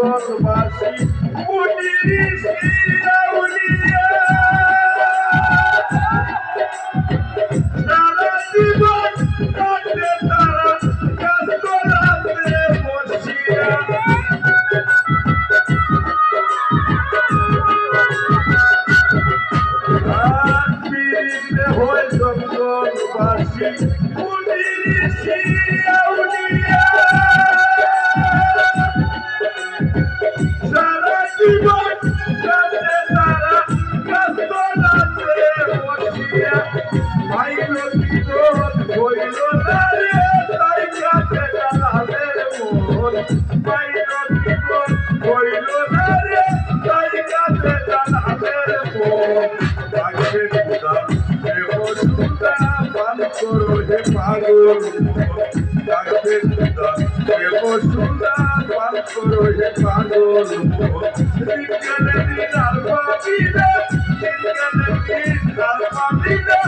জঙ্গলবাসী মুনিরি শিরাউলিয়া সারা জীবন কাটে তারা গাছতলাতে বসিয়া হয়ে জঙ্গলবাসী মুনিরি শিরাউলিয়া সারা জীবন কাটে তারা গাছতলাতে বসিয়া পাইল কি রোদ হইল না রে তাই কাছে জানালের মন পাইল কি রোদ হইল না রে তাই কাছে জানালের মন পাখে খুদা দেব সুদা পান করো হে পাগল পাখে খুদা দেব সুদা পান করো হে পাগল বিজ্ঞানে দিন আলফা বিদা বিজ্ঞানে দিন আলফা বিদা